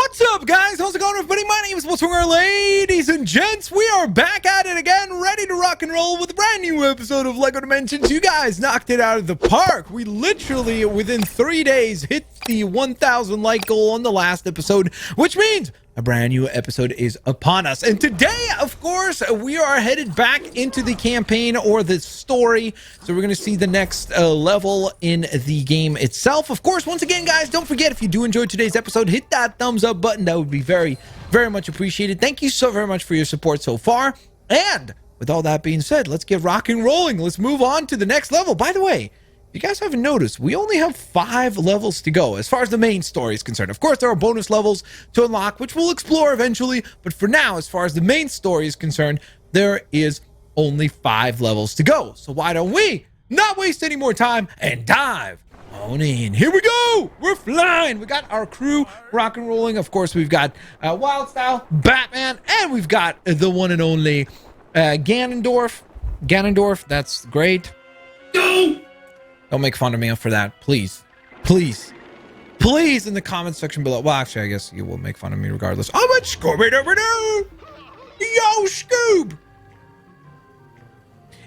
What's up, guys? How's it going, everybody? My name is Blitzwinger. Ladies and gents, we are back at it again, ready to rock and roll with a brand new episode of LEGO Dimensions. You guys knocked it out of the park. We literally, within 3 days, hit the 1,000 like goal on the last episode, which means a brand new episode is upon us. And today, of course, we are headed back into the campaign or the story. So we're going to see the next level in the game itself. Of course, once again, guys, don't forget, if you do enjoy today's episode, hit that thumbs up button. That would be very, very much appreciated. Thank you so very much for your support so far. And with all that being said, let's get rocking rolling. Let's move on to the next level. By the way, if you guys haven't noticed, we only have 5 levels to go as far as the main story is concerned. Of course, there are bonus levels to unlock, which we'll explore eventually. But for now, as far as the main story is concerned, there is only 5 levels to go. So why don't we not waste any more time and dive on in? Here we go. We're flying. We got our crew rock and rolling. Of course, we've got Wild Style, Batman, and we've got the one and only Ganondorf. Ganondorf, that's great. No! Don't make fun of me for that, please. Please. Please, in the comment section below. Well, actually, I guess you will make fun of me regardless. I'm a Scooby-doo! Yo, Scoob!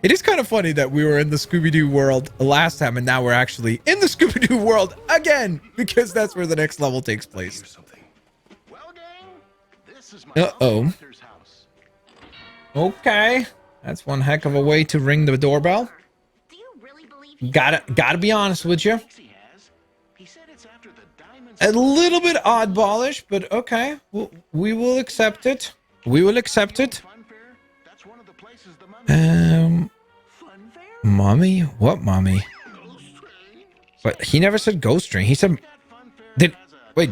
It is kind of funny that we were in the Scooby-Doo world last time, and now we're actually in the Scooby-Doo world again, because that's where the next level takes place. Uh-oh. Okay. That's one heck of a way to ring the doorbell. Gotta be honest with you. A little bit oddballish, but okay. We will accept it. We will accept it. Mommy? What mommy? But he never said ghost train. He said... Did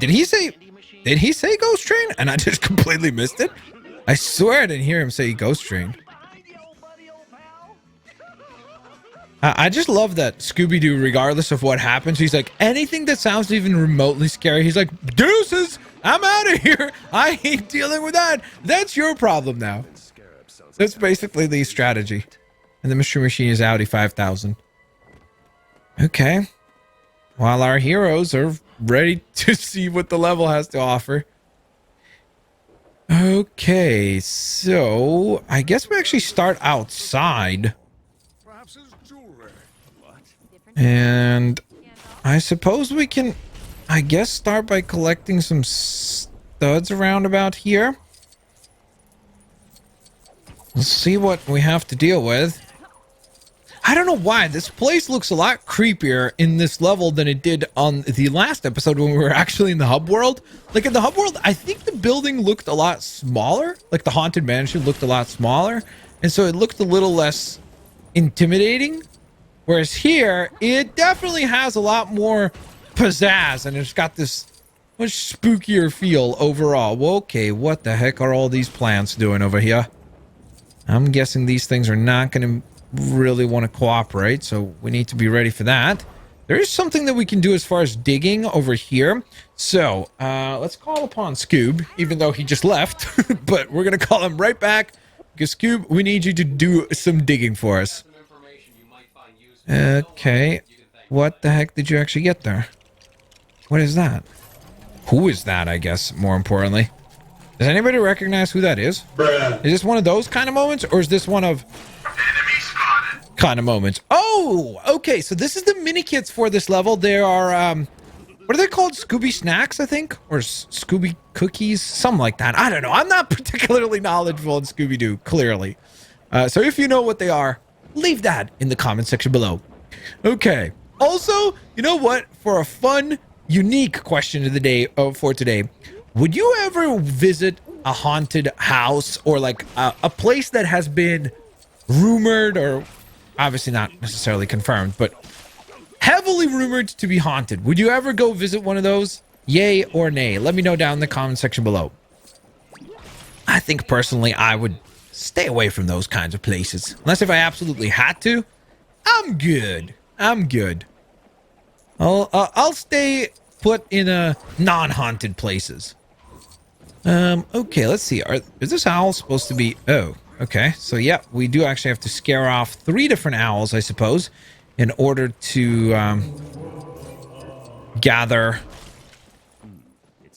he say ghost train? And I just completely missed it? I swear I didn't hear him say ghost train. I just love that Scooby-Doo, regardless of what happens, he's like, anything that sounds even remotely scary, he's like, deuces, I'm out of here. I ain't dealing with that. That's your problem now. That's basically the strategy. And the Mystery Machine is Audi 5000. Okay. While our heroes are ready to see what the level has to offer. Okay, so I guess we actually start outside. And I suppose we can, I guess, start by collecting some studs around about here. Let's see what we have to deal with. I don't know why this place looks a lot creepier in this level than it did on the last episode when we were actually in the hub world. Like in the hub world, I think the building looked a lot smaller. Like the haunted mansion looked a lot smaller. And so it looked a little less intimidating. Whereas here, it definitely has a lot more pizzazz, and it's got this much spookier feel overall. Well, okay, what the heck are all these plants doing over here? I'm guessing these things are not going to really want to cooperate, so we need to be ready for that. There is something that we can do as far as digging over here. So, let's call upon Scoob, even though he just left. But we're going to call him right back, because Scoob, we need you to do some digging for us. Okay, what the heck did you actually get there? What is that? Who is that, I guess, more importantly? Does anybody recognize who that is? Bruh. Is this one of those kind of moments, or is this one of kind of moments? Oh, okay, so this is the Minikits for this level. There are, what are they called? Scooby Snacks, I think? Or Scooby Cookies? Something like that. I don't know. I'm not particularly knowledgeable in Scooby-Doo, clearly. So if you know what they are, leave that in the comment section below. Okay. Also, you know what? For a fun, unique question of the day for today, would you ever visit a haunted house or like a place that has been rumored, or obviously not necessarily confirmed, but heavily rumored to be haunted? Would you ever go visit one of those? Yay or nay? Let me know down in the comment section below. I think personally I would stay away from those kinds of places. Unless if I absolutely had to, I'm good. I'm good. I'll stay put in non-haunted places. Okay, let's see. Is this owl supposed to be... Oh, okay. So, yeah, we do actually have to scare off 3 different owls, I suppose, in order to gather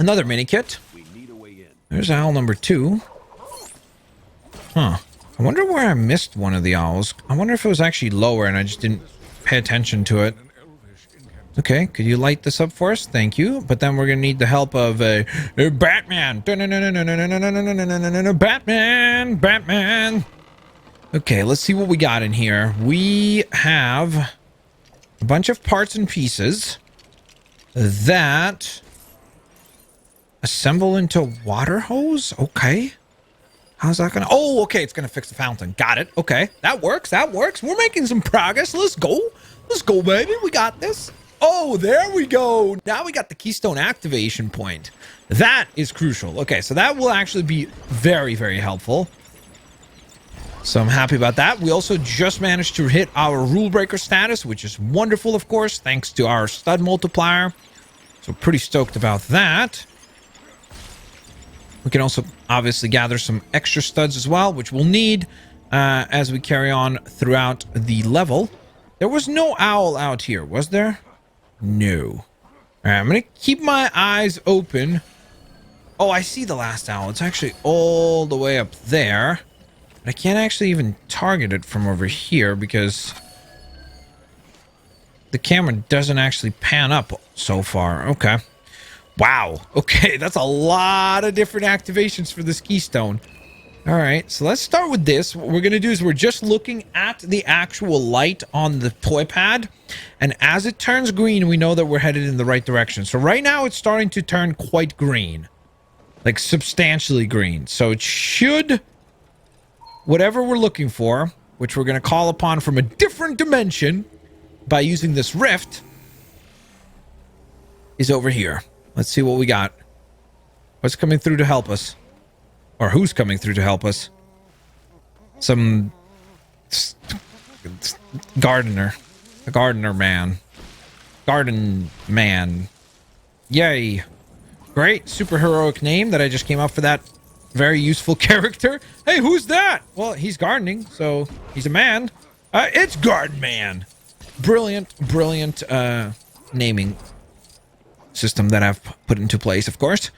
another Minikit. There's owl number 2. Huh. I wonder where I missed one of the owls. I wonder if it was actually lower and I just didn't pay attention to it. Okay, could you light this up for us? Thank you. But then we're gonna need the help of a Batman. Batman, Batman. Okay, let's see what we got in here. We have a bunch of parts and pieces that assemble into water hose. Okay, how's that gonna? Oh, okay, it's gonna fix the fountain. Got it. Okay, that works. That works. We're making some progress. Let's go. Let's go, baby. We got this. Oh, there we go. Now we got the Keystone Activation point. That is crucial. Okay, so that will actually be very, very helpful. So I'm happy about that. We also just managed to hit our rule breaker status, which is wonderful, of course, thanks to our stud multiplier. So pretty stoked about that. We can also obviously gather some extra studs as well, which we'll need as we carry on throughout the level. There was no owl out here, was there? No. All right, I'm going to keep my eyes open. Oh, I see the last owl. It's actually all the way up there. But I can't actually even target it from over here because the camera doesn't actually pan up so far. Okay. Wow. Okay, that's a lot of different activations for this keystone. All right, so let's start with this. What we're going to do is we're just looking at the actual light on the toy pad. And as it turns green, we know that we're headed in the right direction. So right now it's starting to turn quite green. Like substantially green. So it should... Whatever we're looking for, which we're going to call upon from a different dimension by using this rift, is over here. Let's see what we got. What's coming through to help us? Or who's coming through to help us? Some gardener. A gardener man. Garden man. Yay. Great superheroic name that I just came up for that very useful character. Hey, who's that? Well, he's gardening, so he's a man. It's Garden Man. Brilliant, brilliant naming system that I've put into place, of course.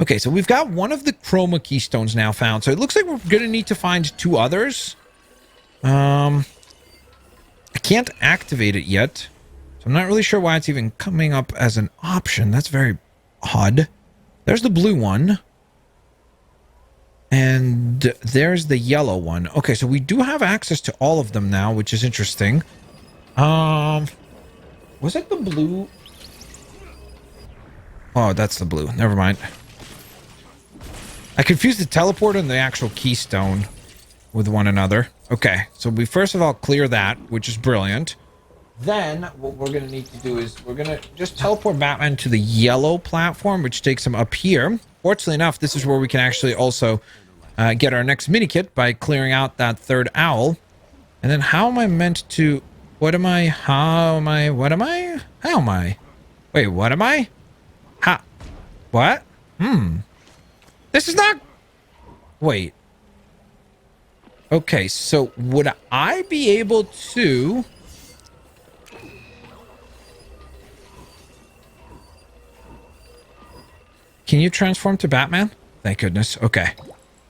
Okay, so we've got one of the Chroma Keystones now found. So it looks like we're going to need to find 2 others. I can't activate it yet. So I'm not really sure why it's even coming up as an option. That's very odd. There's the blue one. And there's the yellow one. Okay, so we do have access to all of them now, which is interesting. Was it the blue? Oh, that's the blue. Never mind. I confused the teleporter and the actual keystone with one another. Okay, so we first of all clear that, which is brilliant. Then what we're going to need to do is we're going to just teleport Batman to the yellow platform, which takes him up here. Fortunately enough, this is where we can actually also get our next Minikit by clearing out that 3rd owl. And then how am I meant to... What am I? How am I? What am I? How am I? Wait, what am I? Ha. What? This is not... Wait. Okay, so would I be able to... Can you transform to Batman? Thank goodness. Okay.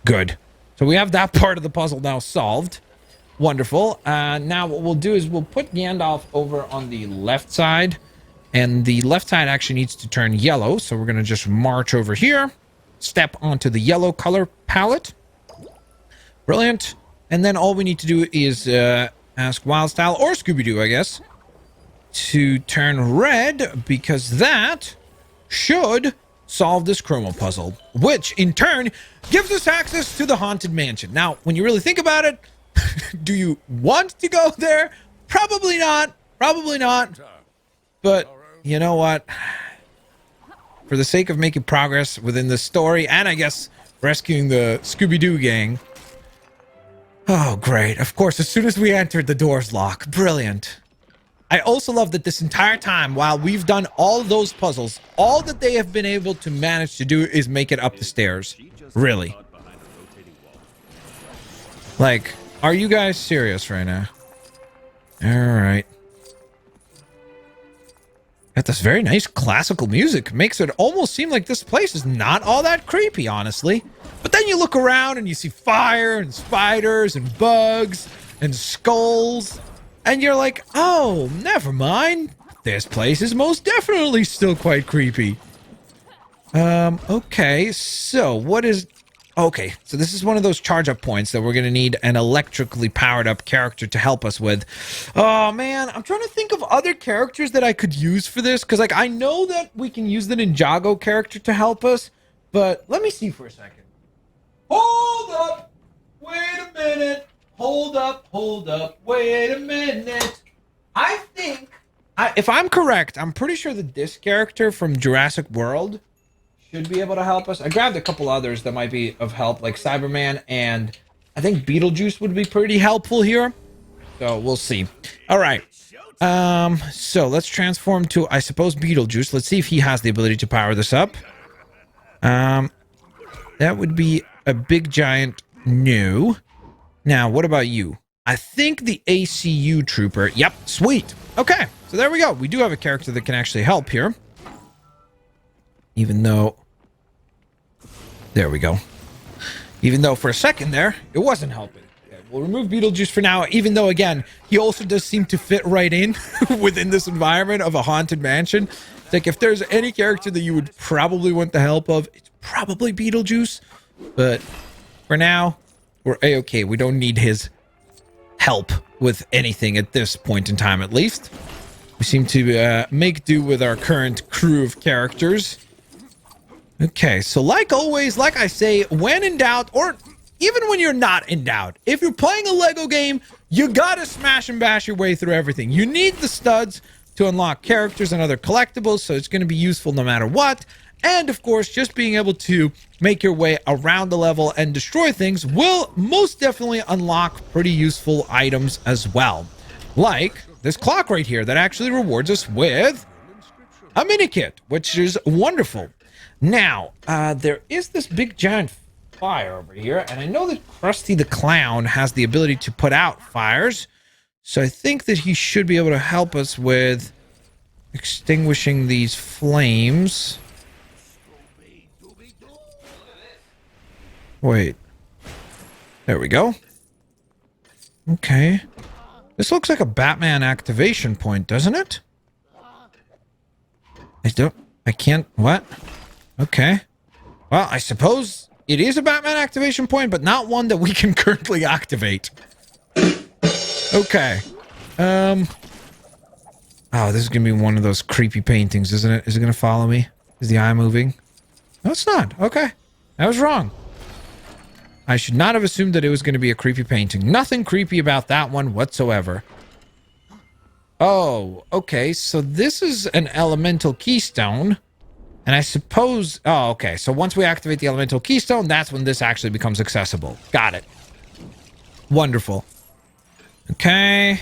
Good. So we have that part of the puzzle now solved. Wonderful. Now what we'll do is we'll put Gandalf over on the left side. And the left side actually needs to turn yellow. So we're going to just march over here. Step onto the yellow color palette. Brilliant. And then all we need to do is ask Wildstyle or Scooby-Doo, I guess, to turn red, because that should solve this Chroma puzzle, which in turn gives us access to the Haunted Mansion. Now, when you really think about it, do you want to go there? Probably not. Probably not. But you know what? For the sake of making progress within the story, and I guess rescuing the Scooby-Doo gang. Oh, great. Of course, as soon as we entered, the doors lock. Brilliant. I also love that this entire time, while we've done all those puzzles, all that they have been able to manage to do is make it up the stairs. Really. Like, are you guys serious right now? All right. Got this very nice classical music. Makes it almost seem like this place is not all that creepy, honestly. But then you look around and you see fire and spiders and bugs and skulls. And you're like, oh, never mind. This place is most definitely still quite creepy. Okay, so what is... Okay, so this is one of those charge-up points that we're going to need an electrically powered-up character to help us with. Oh, man, I'm trying to think of other characters that I could use for this, because, like, I know that we can use the Ninjago character to help us, but let me see for a second. Hold up! Wait a minute! Hold up, wait a minute! I think, if I'm correct, I'm pretty sure that this character from Jurassic World should be able to help us. I grabbed a couple others that might be of help, like Cyberman, and I think Beetlejuice would be pretty helpful here. So we'll see. All right. So let's transform to, I suppose, Beetlejuice. Let's see if he has the ability to power this up. That would be a big giant no. Now, what about you? I think the ACU Trooper. Yep, sweet. Okay, so there we go. We do have a character that can actually help here. Even though... There we go. Even though for a second there, it wasn't helping. Okay, we'll remove Beetlejuice for now, even though, again, he also does seem to fit right in within this environment of a haunted mansion. It's like, if there's any character that you would probably want the help of, it's probably Beetlejuice. But for now, we're A-okay. We don't need his help with anything at this point in time, at least. We seem to make do with our current crew of characters. Okay, so like always, like I say, when in doubt, or even when you're not in doubt, if you're playing a Lego game, you gotta smash and bash your way through everything. You need the studs to unlock characters and other collectibles, so it's going to be useful no matter what. And of course, just being able to make your way around the level and destroy things will most definitely unlock pretty useful items as well. Like this clock right here that actually rewards us with a Minikit, which is wonderful. Now, there is this big giant fire over here, and I know that Krusty the Clown has the ability to put out fires, so I think that he should be able to help us with extinguishing these flames. Wait. There we go. Okay. This looks like a Batman activation point, doesn't it? I can't, what? Okay. Well, I suppose it is a Batman activation point, but not one that we can currently activate. Okay. Oh, this is going to be one of those creepy paintings, isn't it? Is it going to follow me? Is the eye moving? No, it's not. Okay. I was wrong. I should not have assumed that it was going to be a creepy painting. Nothing creepy about that one whatsoever. Oh, okay. So this is an elemental keystone. And I suppose... Oh, okay. So once we activate the elemental keystone, that's when this actually becomes accessible. Got it. Wonderful. Okay. I'm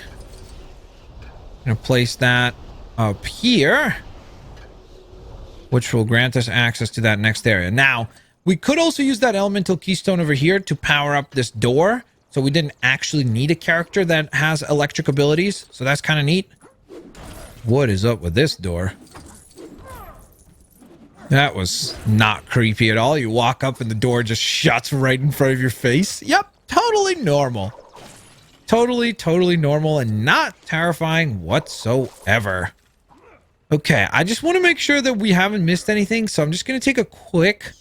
going to place that up here, which will grant us access to that next area. Now, we could also use that elemental keystone over here to power up this door, so we didn't actually need a character that has electric abilities, so that's kind of neat. What is up with this door? That was not creepy at all. You walk up and the door just shuts right in front of your face. Yep, totally normal. Totally normal and not terrifying whatsoever. Okay, I just want to make sure that we haven't missed anything, so I'm just going to take a quick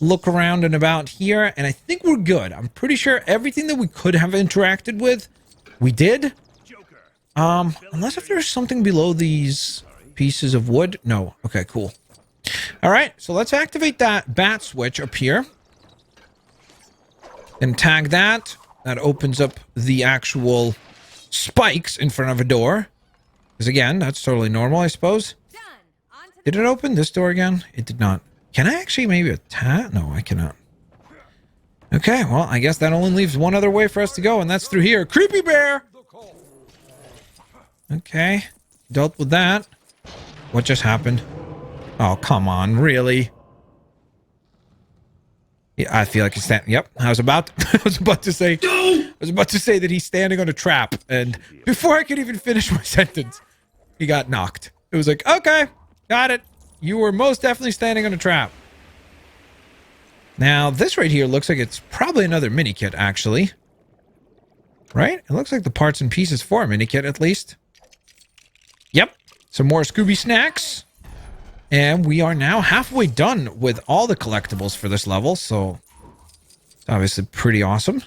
look around and about here, and I think we're good. I'm pretty sure everything that we could have interacted with, we did. Unless if there's something below these pieces of wood. No. Okay, cool. All right, so let's activate that bat switch up here. And tag that. That opens up the actual spikes in front of a door. Because again, that's totally normal, I suppose. Did it open this door again? It did not. Can I actually maybe attack? No, I cannot. Okay, well, I guess that only leaves one other way for us to go, and that's through here. Creepy bear! Okay, dealt with that. What just happened? Oh, come on, really? Yeah, I feel like he's standing. Yep, I was about to say that he's standing on a trap, and before I could even finish my sentence, he got knocked. It was like, okay, got it. You were most definitely standing on a trap. Now, this right here looks like it's probably another Minikit, actually. Right? It looks like the parts and pieces for a Minikit, at least. Yep. Some more Scooby snacks. And we are now halfway done with all the collectibles for this level, so it's obviously pretty awesome.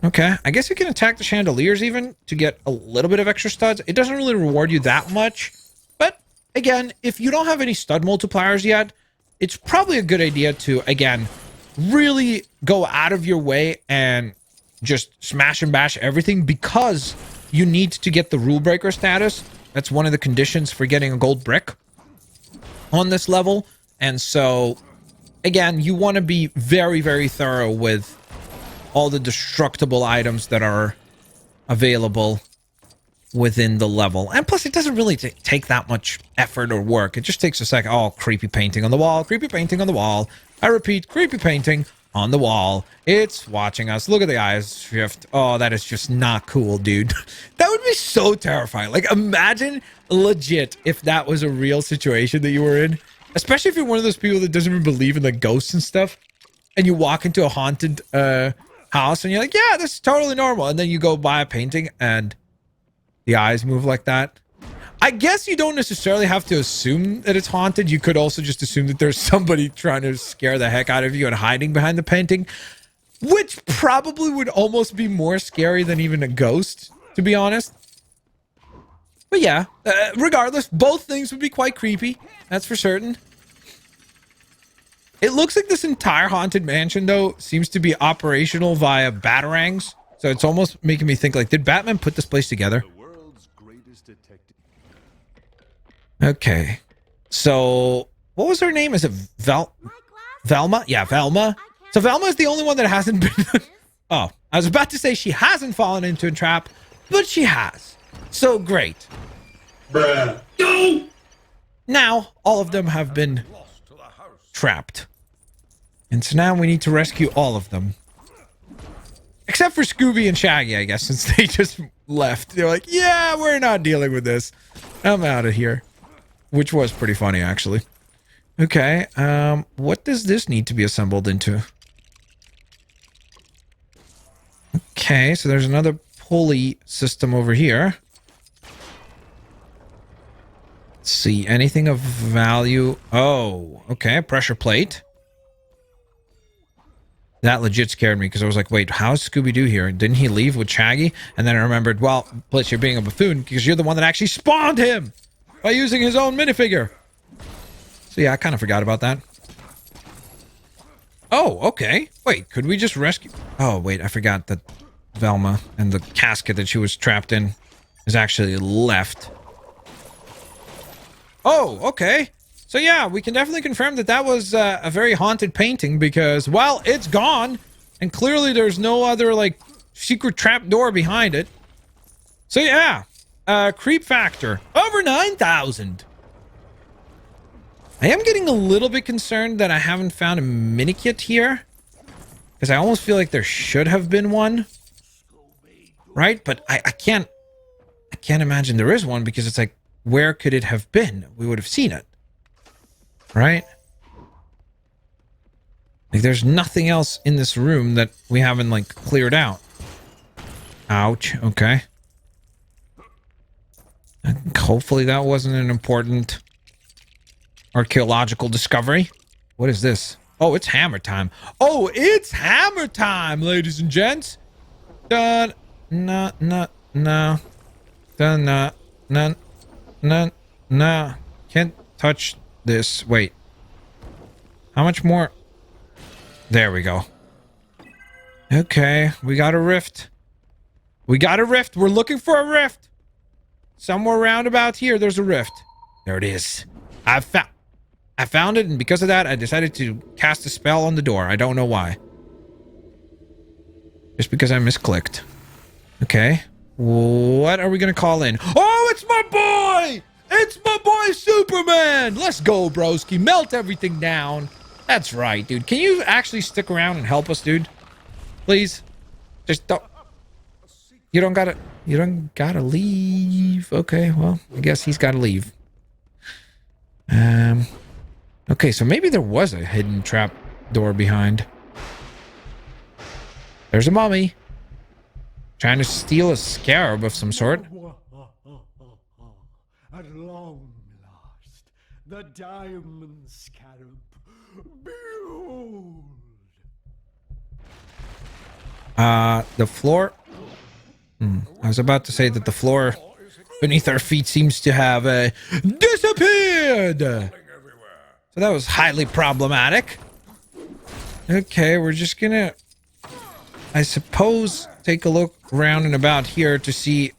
Okay, I guess you can attack the chandeliers even to get a little bit of extra studs. It doesn't really reward you that much, but again, if you don't have any stud multipliers yet, it's probably a good idea to, again, really go out of your way and just smash and bash everything, because you need to get the rule breaker status. That's one of the conditions for getting a gold brick on this level. And so, again, you want to be very, very thorough with all the destructible items that are available within the level. And plus, it doesn't really take that much effort or work. It just takes a second. Oh, creepy painting on the wall. Creepy painting on the wall. I repeat, creepy painting on the wall. It's watching us. Look at the eyes shift. Oh, that is just not cool, dude. That would be so terrifying. Like, imagine legit if that was a real situation that you were in. Especially if you're one of those people that doesn't even believe in the ghosts and stuff. And you walk into a haunted house and you're like, yeah, this is totally normal. And then you go buy a painting and the eyes move like that. I guess you don't necessarily have to assume that it's haunted. You could also just assume that there's somebody trying to scare the heck out of you and hiding behind the painting, which probably would almost be more scary than even a ghost, to be honest. But yeah, regardless, both things would be quite creepy. That's for certain. It looks like this entire haunted mansion, though, seems to be operational via batarangs. So it's almost making me think, like, did Batman put this place together? Okay. So, what was her name? Is it Velma? Yeah, Velma. So Velma is the only one that hasn't been... Oh, I was about to say she hasn't fallen into a trap, but she has. So great. Bruh. No! Now, all of them have been trapped. And so now we need to rescue all of them. Except for Scooby and Shaggy, I guess, since they just left. They're like, yeah, we're not dealing with this. I'm out of here. Which was pretty funny, actually. Okay, what does this need to be assembled into? Okay, so there's another pulley system over here. Let's see, anything of value? Oh, okay, pressure plate. That legit scared me because I was like, wait, how's Scooby-Doo here? Didn't he leave with Shaggy? And then I remembered, well, Blitz, you're being a buffoon because you're the one that actually spawned him by using his own minifigure. So yeah, I kind of forgot about that. Oh, okay. Wait, could we just rescue... Oh, wait, I forgot that Velma and the casket that she was trapped in is actually left. Oh, okay. So yeah, we can definitely confirm that that was a very haunted painting because, well, it's gone. And clearly there's no other, like, secret trap door behind it. So yeah, creep factor, over 9,000. I am getting a little bit concerned that I haven't found a Minikit here. Because I almost feel like there should have been one. Right? But I can't imagine there is one because it's like, where could it have been? We would have seen it. Right? Like, there's nothing else in this room that we haven't, like, cleared out. Ouch. Okay. And hopefully that wasn't an important archaeological discovery. What is this? Oh, it's hammer time. Oh, it's hammer time, ladies and gents. Dun, no, no, no. Dun, no, no, no, no. Can't touch this. Wait. How much more? There we go. Okay, we got a rift. We got a rift. We're looking for a rift. Somewhere around about here, there's a rift. There it is. I found it, and because of that, I decided to cast a spell on the door. I don't know why. Just because I misclicked. Okay. What are we gonna call in? Oh, it's my boy! It's my boy Superman! Let's go, broski. Melt everything down. That's right, dude. Can you actually stick around and help us, dude? Please? Just don't... You don't You don't gotta leave. Okay, well, I guess he's gotta leave. Okay, so maybe there was a hidden trap door behind. There's a mummy. Trying to steal a scarab of some sort. At long last, the diamond scarab. Behold! The floor. I was about to say that the floor beneath our feet seems to have disappeared. So that was highly problematic. Okay, we're just gonna, I suppose, take a look around and about here to see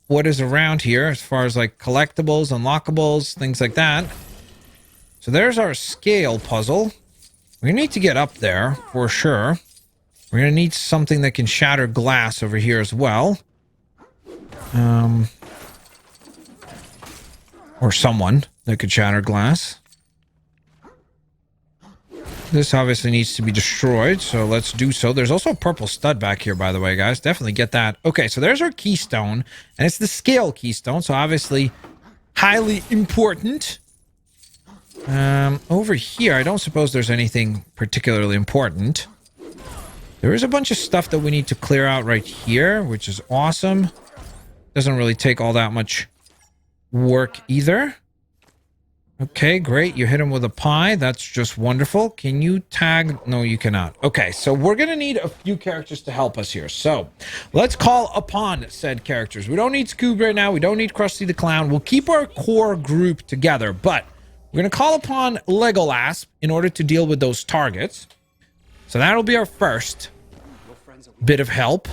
what is around here as far as like collectibles, unlockables, things like that. So there's our scale puzzle. We need to get up there for sure. We're gonna need something that can shatter glass over here as well. Or someone that could shatter glass. This obviously needs to be destroyed, so let's do so. There's also a purple stud back here, by the way, guys. Definitely get that. Okay, so there's our keystone, and it's the scale keystone, so obviously highly important. Over here, I don't suppose there's anything particularly important. There is a bunch of stuff that we need to clear out right here, which is awesome. Doesn't really take all that much work either. Okay, great. You hit him with a pie. That's just wonderful. Can you tag? No, you cannot. Okay, so we're going to need a few characters to help us here. So let's call upon said characters. We don't need Scoob right now. We don't need Krusty the Clown. We'll keep our core group together, but we're going to call upon Legolas in order to deal with those targets. So that'll be our first bit of help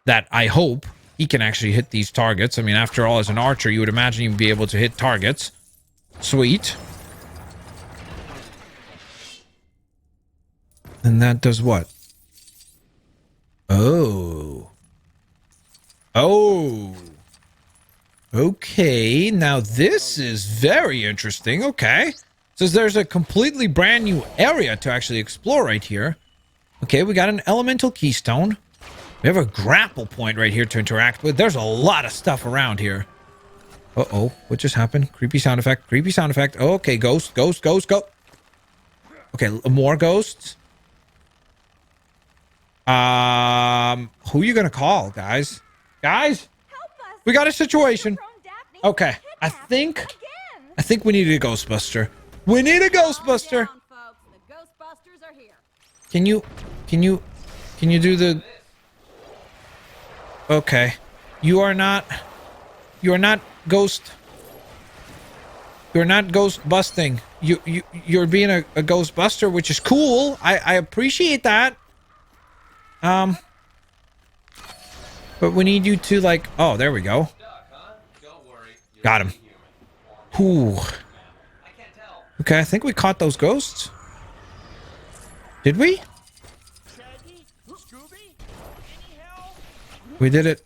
that I hope he can actually hit these targets. I mean, after all, as an archer, you would imagine you'd be able to hit targets. Sweet. And that does what? Oh. Oh. Okay, now this is very interesting. Okay. Says there's a completely brand new area to actually explore right here. Okay, we got an elemental keystone. We have a grapple point right here to interact with. There's a lot of stuff around here. Uh-oh, what just happened? Creepy sound effect, creepy sound effect. Okay, ghost, ghost, ghost, go. Okay, more ghosts. Who are you gonna call, guys? Guys? We got a situation. Okay, I think we need a Ghostbuster. We need a Ghostbuster. Can you do the... Okay. You're not ghost busting. You're being a Ghostbuster, which is cool. I appreciate that. But we need you to like, oh, there we go. Got him. Ooh. Okay, I think we caught those ghosts. Did we? We did it.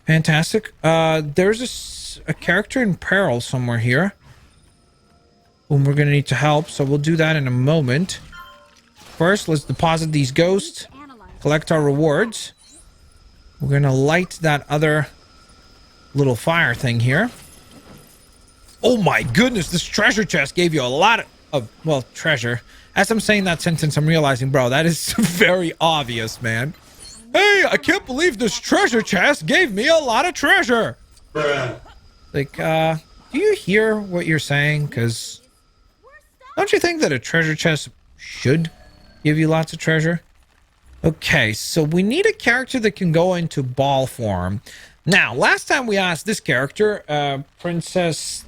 Fantastic. There's a character in peril somewhere here whom we're going to need to help, so we'll do that in a moment. First, let's deposit these ghosts, collect our rewards. We're going to light that other little fire thing here. Oh my goodness, this treasure chest gave you a lot of well, treasure. As I'm saying that sentence, I'm realizing, bro, that is very obvious, man. Hey, I can't believe this treasure chest gave me a lot of treasure. Bruh. Like, do you hear what you're saying? Because don't you think that a treasure chest should give you lots of treasure? Okay, so we need a character that can go into ball form. Now, last time we asked this character, Princess,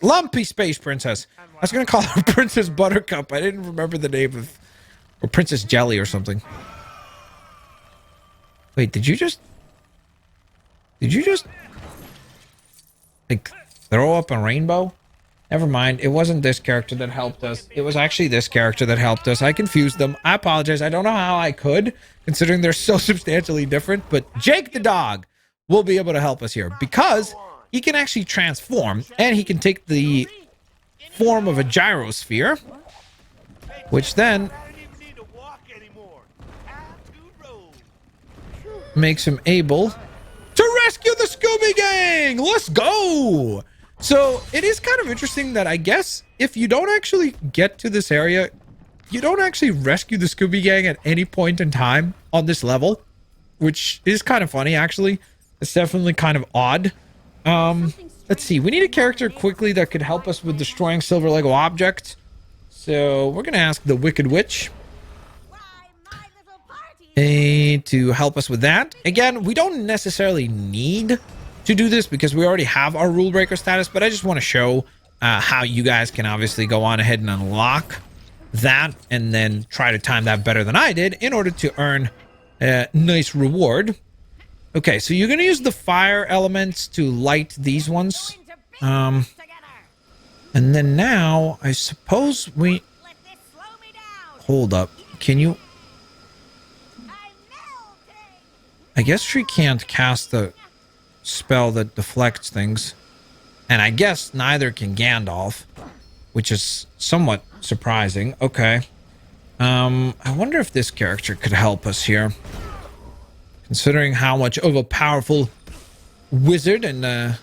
Lumpy Space Princess. I was going to call her Princess Buttercup. I didn't remember the name of... Or Princess Jelly or something. Wait, did you just... like, throw up a rainbow? Never mind. It wasn't this character that helped us. It was actually this character that helped us. I confused them. I apologize. I don't know how I could, considering they're so substantially different. But Jake the dog will be able to help us here, because he can actually transform, and he can take the form of a gyrosphere, which then... makes him able to rescue the Scooby Gang. Let's go. So it is kind of interesting that I guess if you don't actually get to this area, you don't actually rescue the Scooby Gang at any point in time on this level, which is kind of funny, actually. It's definitely kind of odd. Let's see. We need a character quickly that could help us with destroying silver Lego objects. So we're going to ask the Wicked Witch to help us with that. Again, we don't necessarily need to do this because we already have our rule breaker status, but I just want to show how you guys can obviously go on ahead and unlock that and then try to time that better than I did in order to earn a nice reward. Okay, so you're going to use the fire elements to light these ones. And then now, I suppose we... Hold up. Can you... I guess she can't cast the spell that deflects things. And I guess neither can Gandalf, which is somewhat surprising. Okay. I wonder if this character could help us here. Considering how much of a powerful wizard and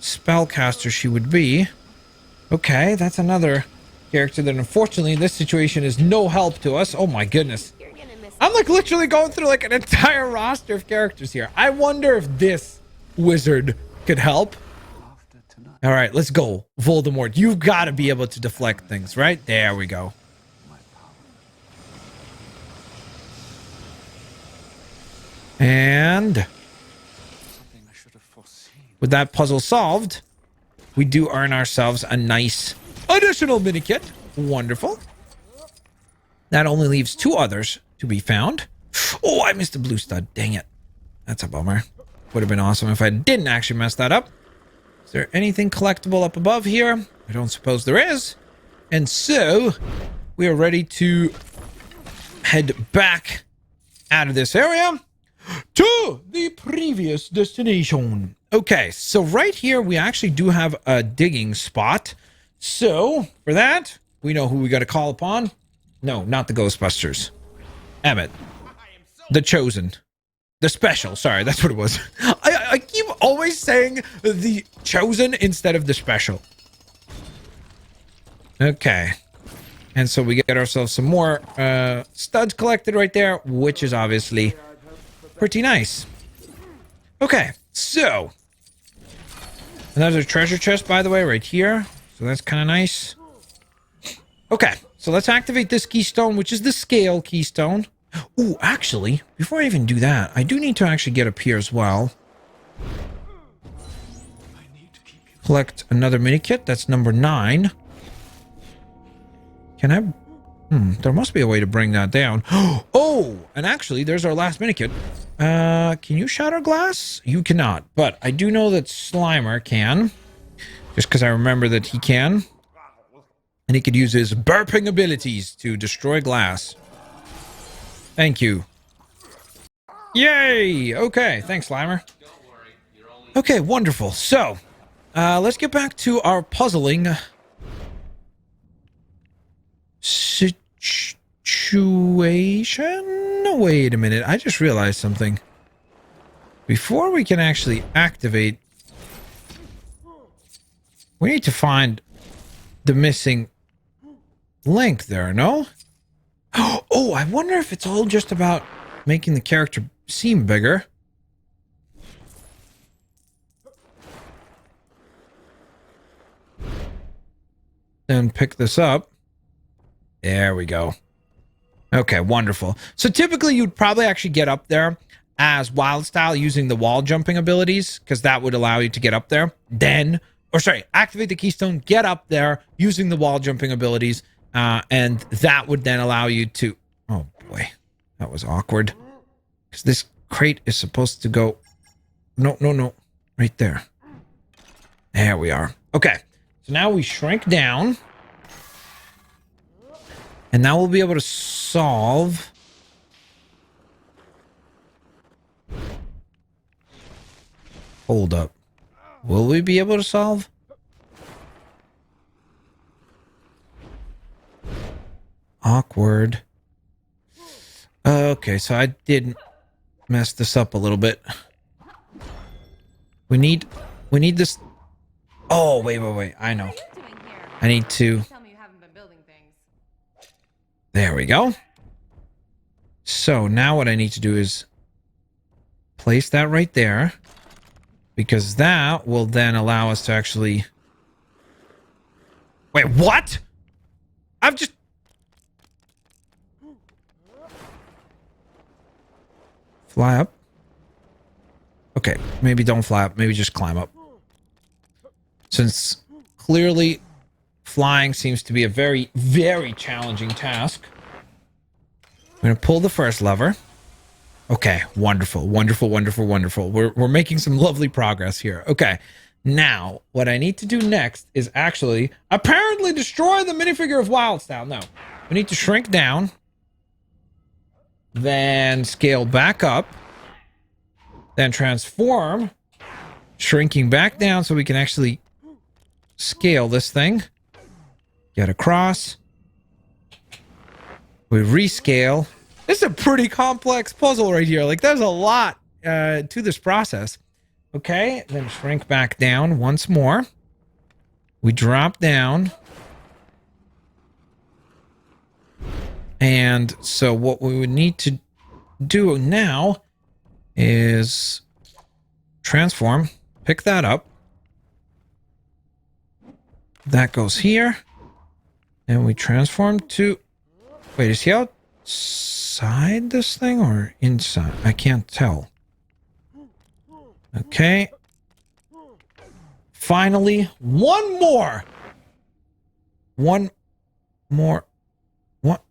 spellcaster she would be. Okay, that's another character that unfortunately in this situation is no help to us. Oh my goodness. I'm like literally going through like an entire roster of characters here. I wonder if this wizard could help. All right, let's go. Voldemort, you've got to be able to deflect things, right? There we go. And with that puzzle solved, we do earn ourselves a nice additional Minikit. Wonderful. That only leaves 2 others to be found. Oh, I missed a blue stud. Dang it. That's a bummer. Would have been awesome if I didn't actually mess that up. Is there anything collectible up above here? I don't suppose there is. And so we are ready to head back out of this area to the previous destination. Okay, so right here we actually do have a digging spot. So for that, we know who we got to call upon. No, not the Ghostbusters. Emmett. The Chosen. The Special. Sorry, that's what it was. I keep always saying the Chosen instead of the Special. Okay. And so we get ourselves some more studs collected right there, which is obviously pretty nice. Okay, so another treasure chest, by the way, right here. So that's kind of nice. Okay, so let's activate this keystone, which is the scale keystone. Ooh, actually, before I even do that, I do need to actually get up here as well. Collect another Minikit. That's number 9. Can I... there must be a way to bring that down. Oh, and actually, there's our last Minikit. Can you shatter glass? You cannot, but I do know that Slimer can. Just because I remember that he can. And he could use his burping abilities to destroy glass. Thank you. Yay! Okay, thanks, Slimer. Okay, wonderful. So, let's get back to our puzzling situation. Wait a minute, I just realized something. Before we can actually activate, we need to find the missing link there, no? Oh, I wonder if it's all just about making the character seem bigger. And pick this up. There we go. Okay, wonderful. So typically you'd probably actually get up there as wild style using the wall jumping abilities, because that would allow you to get up there. Then, or sorry, activate the keystone, get up there using the wall jumping abilities, and that would then allow you to... Oh boy, that was awkward. Because this crate is supposed to go... No, no, no. Right there. There we are. Okay, so now we shrink down. And now we'll be able to solve... Hold up. Will we be able to solve? Awkward. Okay, so I didn't... messed this up a little bit. We need this. Oh, wait. I know. What are you doing here? I need to. Tell me you haven't been building things. There we go. So now what I need to do is place that right there, because that will then allow us to actually... Wait, what? I've just... Fly up? Okay, maybe don't fly up. Maybe just climb up. Since clearly flying seems to be a very, very challenging task. I'm going to pull the first lever. Okay, wonderful. We're making some lovely progress here. Okay, now what I need to do next is actually apparently destroy the minifigure of Wild Style. No, we need to shrink down, then scale back up, then transform, shrinking back down so we can actually scale this thing. Get across. We rescale. This is a pretty complex puzzle right here. Like, there's a lot to this process. Okay, then shrink back down once more. We drop down. And so what we would need to do now is transform. Pick that up. That goes here. And we transform to... Wait, is he outside this thing or inside? I can't tell. Okay. Finally, one more. One more. What?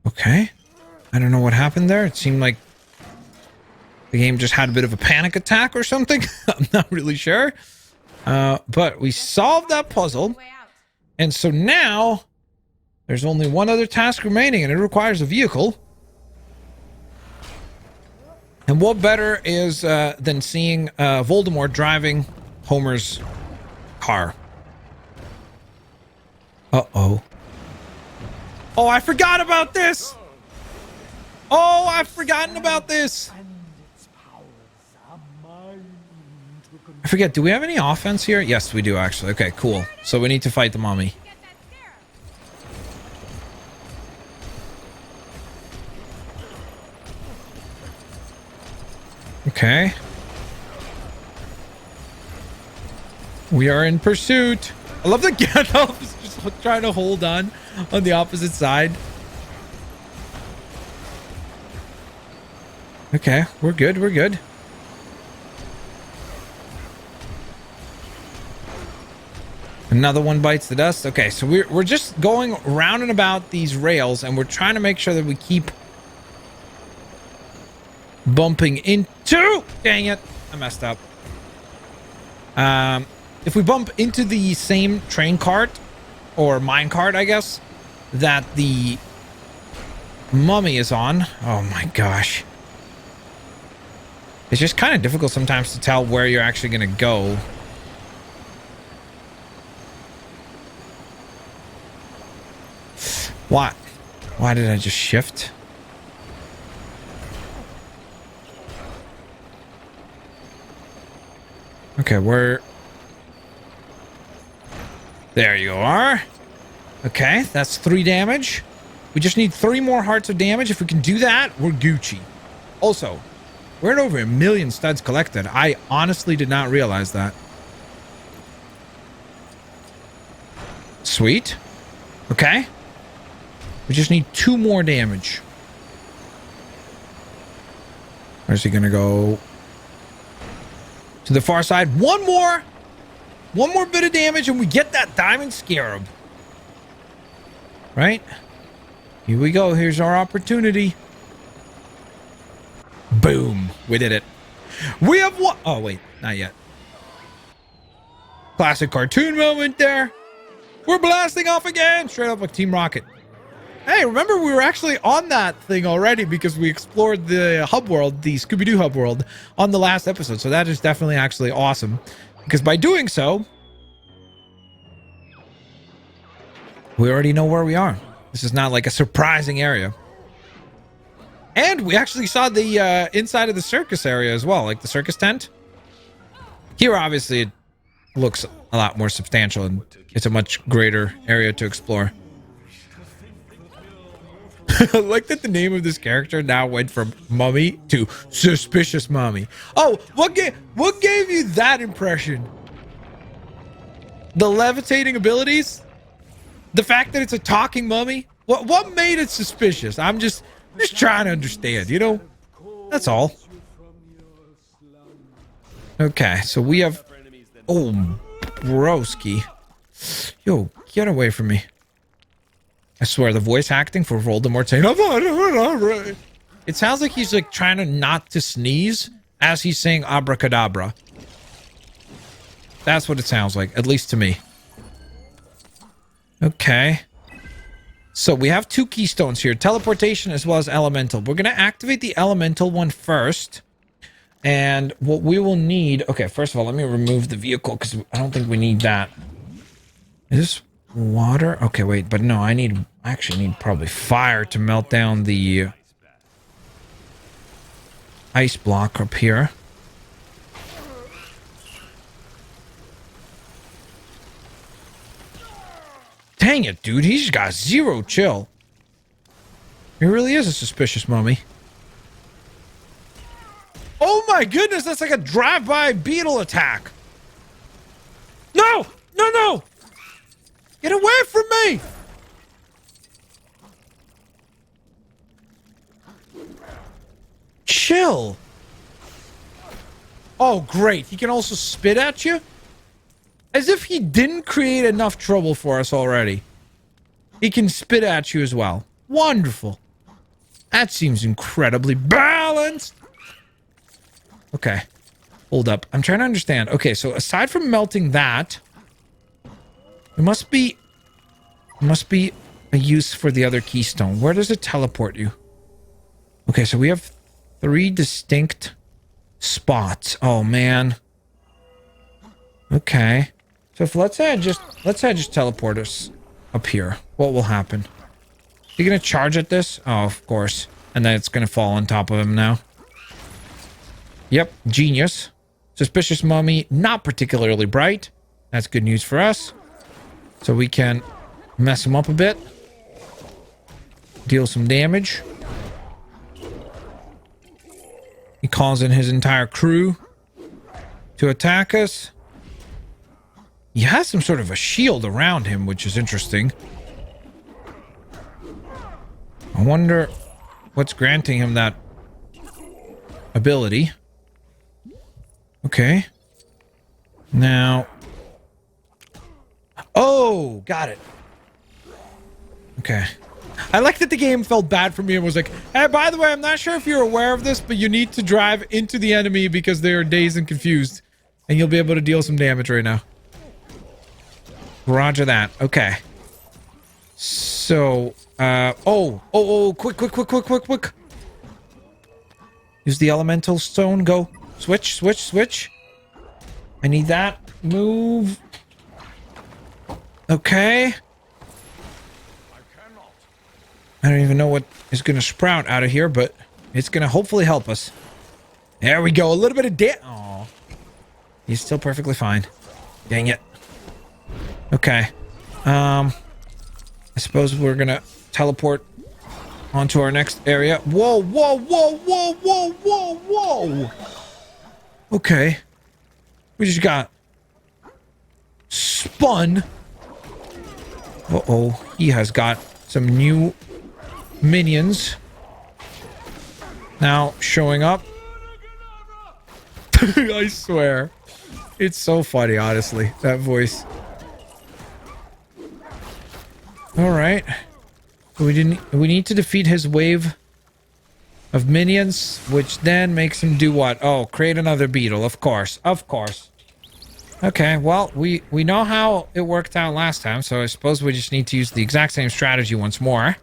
Okay. I don't know what happened there. It seemed like the game just had a bit of a panic attack or something. I'm not really sure. But we solved that puzzle. And so now there's only one other task remaining, and it requires a vehicle. And what better is than seeing Voldemort driving Homer's car? Uh-oh. Oh, I forgot about this! Oh, I've forgotten about this! I forget, do we have any offense here? Yes, we do, actually. Okay, cool. So we need to fight the mummy. Okay. We are in pursuit. I love that Gandalf is just trying to hold on the opposite side. Okay, we're good, we're good. Another one bites the dust. Okay, so we're just going round and about these rails, and we're trying to make sure that we keep bumping into... Dang it, I messed up. If we bump into the same train cart, or mine cart, I guess, that the mummy is on... Oh my gosh. It's just kind of difficult sometimes to tell where you're actually going to go. What? Why did I just shift? Okay, we're... There you are. Okay, that's 3 damage. We just need 3 more hearts of damage. If we can do that, we're Gucci. Also, we're at over 1 million studs collected. I honestly did not realize that. Sweet. Okay. We just need 2 more damage. Where's he gonna go? To the far side. One more bit of damage and we get that diamond scarab. Right? Here we go. Here's our opportunity. Boom. We did it. We have one. Oh, wait. Not yet. Classic cartoon moment there. We're blasting off again. Straight up like Team Rocket. Hey, remember we were actually on that thing already because we explored the hub world, the Scooby-Doo hub world, on the last episode. So that is definitely actually awesome. Because by doing so, we already know where we are. This is not like a surprising area. And we actually saw the inside of the circus area as well, like the circus tent. Here, obviously, it looks a lot more substantial and it's a much greater area to explore. I like that the name of this character now went from Mummy to Suspicious Mummy. Oh, what gave you that impression? The levitating abilities? The fact that it's a talking mummy? What made it suspicious? I'm just trying to understand, you know? That's all. Okay, so we have... Oh, broski. Yo, get away from me. I swear, the voice acting for Voldemort saying... It sounds like he's like trying to not to sneeze as he's saying abracadabra. That's what it sounds like, at least to me. Okay. So we have 2 keystones here. Teleportation as well as elemental. We're going to activate the elemental one first. And what we will need... Okay, first of all, let me remove the vehicle because I don't think we need that. Is this water? Okay, wait. But no, I actually need probably fire to melt down the ice block up here. Dang it, dude. He's got 0 chill. He really is a suspicious mummy. Oh my goodness, that's like a drive-by beetle attack. No! No, no! Get away from me! Chill. Oh, great. He can also spit at you? As if he didn't create enough trouble for us already. He can spit at you as well. Wonderful. That seems incredibly balanced. Okay. Hold up. I'm trying to understand. Okay, so aside from melting that, there must be a use for the other keystone. Where does it teleport you? Okay, so we have 3 distinct spots. Oh, man. Okay. So if let's say I just teleport us up here, what will happen? You gonna charge at this? Oh, of course. And then it's gonna fall on top of him now. Yep, genius. Suspicious mummy, not particularly bright. That's good news for us. So we can mess him up a bit. Deal some damage. He calls in his entire crew to attack us. He has some sort of a shield around him, which is interesting. I wonder what's granting him that ability. Okay. Now... Oh, got it. Okay. I like that the game felt bad for me and was like, hey, by the way, I'm not sure if you're aware of this, but you need to drive into the enemy because they are dazed and confused. And you'll be able to deal some damage right now. Roger that. Okay. So, quick. Use the elemental stone. Go. Switch. I need that. Move. Okay. I don't even know what is going to sprout out of here, but it's going to hopefully help us. There we go. A little bit of Aw. He's still perfectly fine. Dang it. Okay. I suppose we're gonna teleport onto our next area. Whoa. Okay. We just got spun. Uh-oh. He has got some new minions now showing up. I swear. It's so funny, honestly. That voice. All right. We need to defeat his wave of minions, which then makes him do what? Oh, create another beetle. Of course. Okay, well, we know how it worked out last time, so I suppose we just need to use the exact same strategy once more.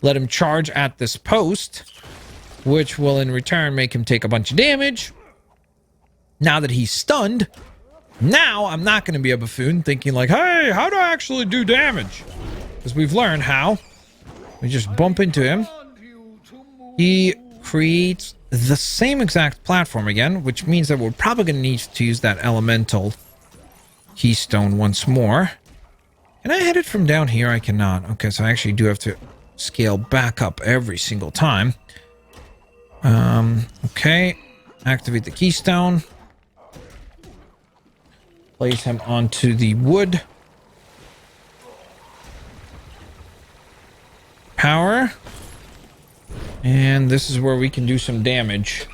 Let him charge at this post, which will in return make him take a bunch of damage. Now that he's stunned, now I'm not going to be a buffoon thinking like, hey, how do I actually do damage? Because we've learned how. We just bump into him. He creates the same exact platform again, which means that we're probably going to need to use that elemental keystone once more. Can I hit it from down here? I cannot. Okay, so I actually do have to scale back up every single time. Okay. Activate the keystone. Place him onto the wood. Power. And this is where we can do some damage.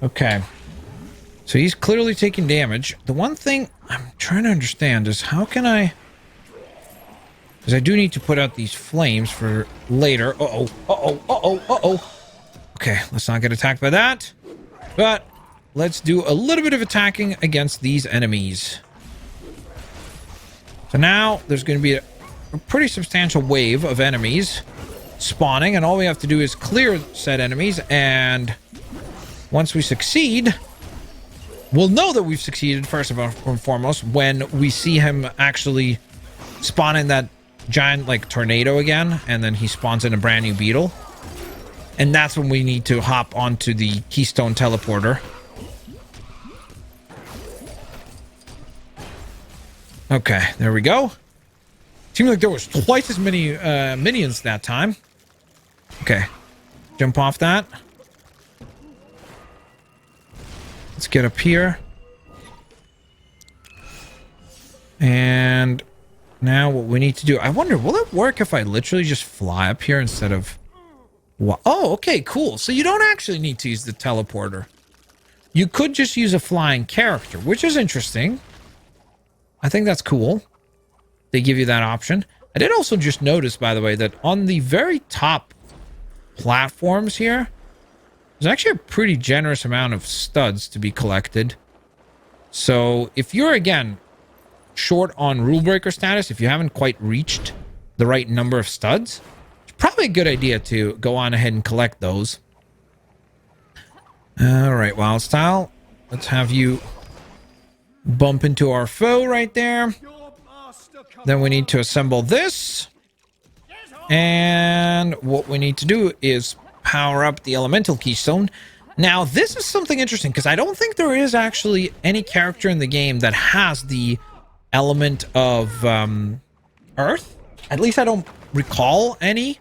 Okay. So he's clearly taking damage. The one thing I'm trying to understand is how can I... Because I do need to put out these flames for later. Uh-oh. Uh-oh. Uh-oh. Uh-oh. Okay, let's not get attacked by that. But let's do a little bit of attacking against these enemies. So now there's going to be a pretty substantial wave of enemies spawning, and all we have to do is clear said enemies, and once we succeed, we'll know that we've succeeded first and foremost when we see him actually spawn in that giant like tornado again, and then he spawns in a brand new beetle, and that's when we need to hop onto the Keystone teleporter. Okay, there we go. Seemed like there was twice as many minions that time. Okay, jump off that. Let's get up here. And now what we need to do... I wonder, will it work if I literally just fly up here instead of... Oh, okay, cool. So you don't actually need to use the teleporter. You could just use a flying character, which is interesting. I think that's cool. They give you that option. I did also just notice, by the way, that on the very top platforms here, there's actually a pretty generous amount of studs to be collected. So if you're, again, short on rule breaker status, if you haven't quite reached the right number of studs, it's probably a good idea to go on ahead and collect those. All right, Wild Style. Let's have you bump into our foe right there. Then we need to assemble this. And what we need to do is power up the elemental keystone. Now, this is something interesting because I don't think there is actually any character in the game that has the element of earth. At least I don't recall any.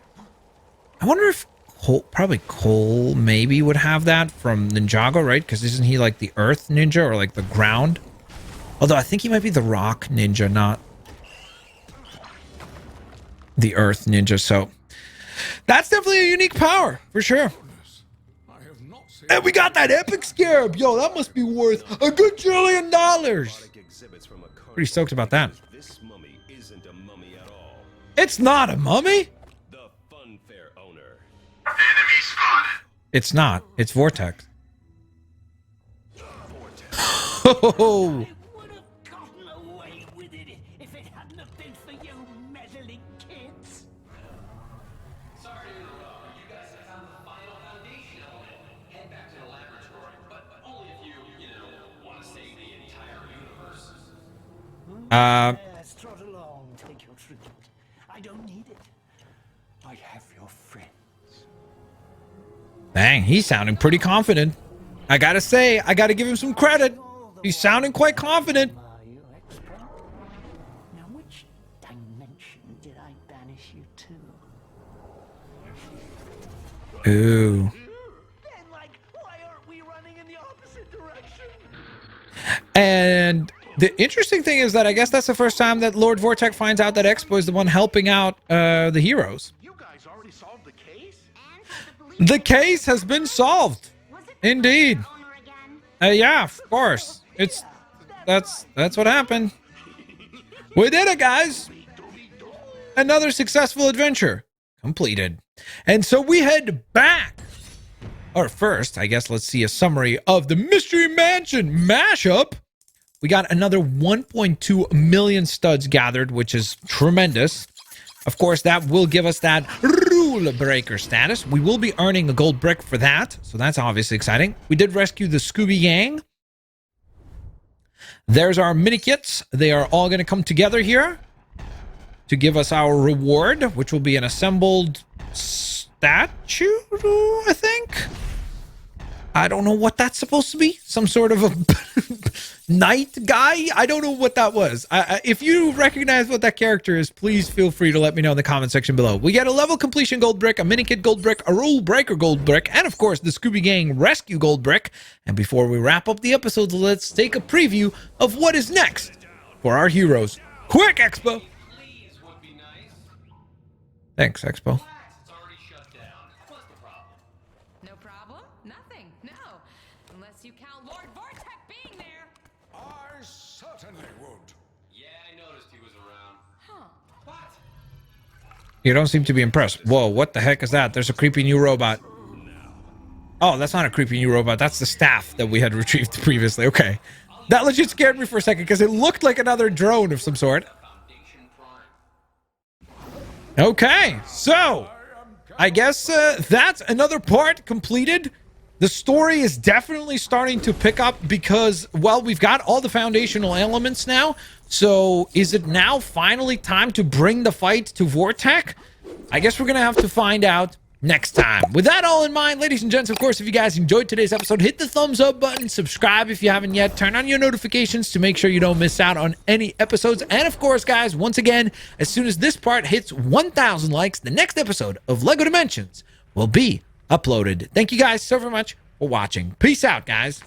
I wonder if probably Cole maybe would have that from Ninjago, right? Because isn't he like the earth ninja or like the ground? Although I think he might be the rock ninja, not the earth ninja. So that's definitely a unique power for sure. And we got that epic scarab. Yo, that must be worth a good $1 trillion. Pretty stoked about that. This mummy isn't a mummy at all. It's not a mummy. The funfair owner. Enemy spotted. It's not. It's Vortex. Oh. Would have gotten away with it if it hadn't have been for you meddling kids. Sorry to interrupt, but you guys have found the final foundation element. Head back to the laboratory, but only if you want to save the entire universe. Yes, trot along, take your treatment. I don't need it. I have your friends. Dang, he's sounding pretty confident. I gotta say, I gotta give him some credit. He's sounding quite confident. Are you expert? Now, which dimension did I banish you to? Ooh. Then, like, why aren't we running in the opposite direction? And the interesting thing is that I guess that's the first time that Lord Vortex finds out that Expo is the one helping out the heroes. You guys already solved the case? The case has been solved. Indeed. Yeah, of course. That's what happened. We did it, guys. Another successful adventure completed. And so we head back. Or first, I guess let's see a summary of the Mystery Mansion mashup. We got another 1.2 million studs gathered, which is tremendous. Of course, that will give us that rule breaker status. We will be earning a gold brick for that, so that's obviously exciting. We did rescue the Scooby Gang. There's our Minikits. They are all going to come together here to give us our reward, which will be an assembled statue, I think. I don't know what that's supposed to be. Some sort of a knight guy? I don't know what that was. If you recognize what that character is, please feel free to let me know in the comment section below. We get a level completion gold brick, a Minikit gold brick, a rule breaker gold brick, and of course the Scooby Gang rescue gold brick. And before we wrap up the episode, let's take a preview of what is next for our heroes. Quick, Expo! Please would be nice. Thanks, Expo. Relax, it's already shut down. What's the problem? No problem? Nothing. No. Unless you count Lord Vortex being there. I certainly would. Yeah, I noticed he was around. Huh. What? You don't seem to be impressed. Whoa, what the heck is that? There's a creepy new robot. Oh, that's not a creepy new robot. That's the staff that we had retrieved previously. Okay. That legit scared me for a second because it looked like another drone of some sort. Foundation Prime. Okay, so I guess that's another part completed. The story is definitely starting to pick up because, well, we've got all the foundational elements now. So is it now finally time to bring the fight to Vortec? I guess we're going to have to find out next time. With that all in mind, ladies and gents, of course, if you guys enjoyed today's episode, hit the thumbs up button, subscribe if you haven't yet, turn on your notifications to make sure you don't miss out on any episodes. And of course, guys, once again, as soon as this part hits 1,000 likes, the next episode of LEGO Dimensions will be uploaded. Thank you guys so very much for watching. Peace out, guys.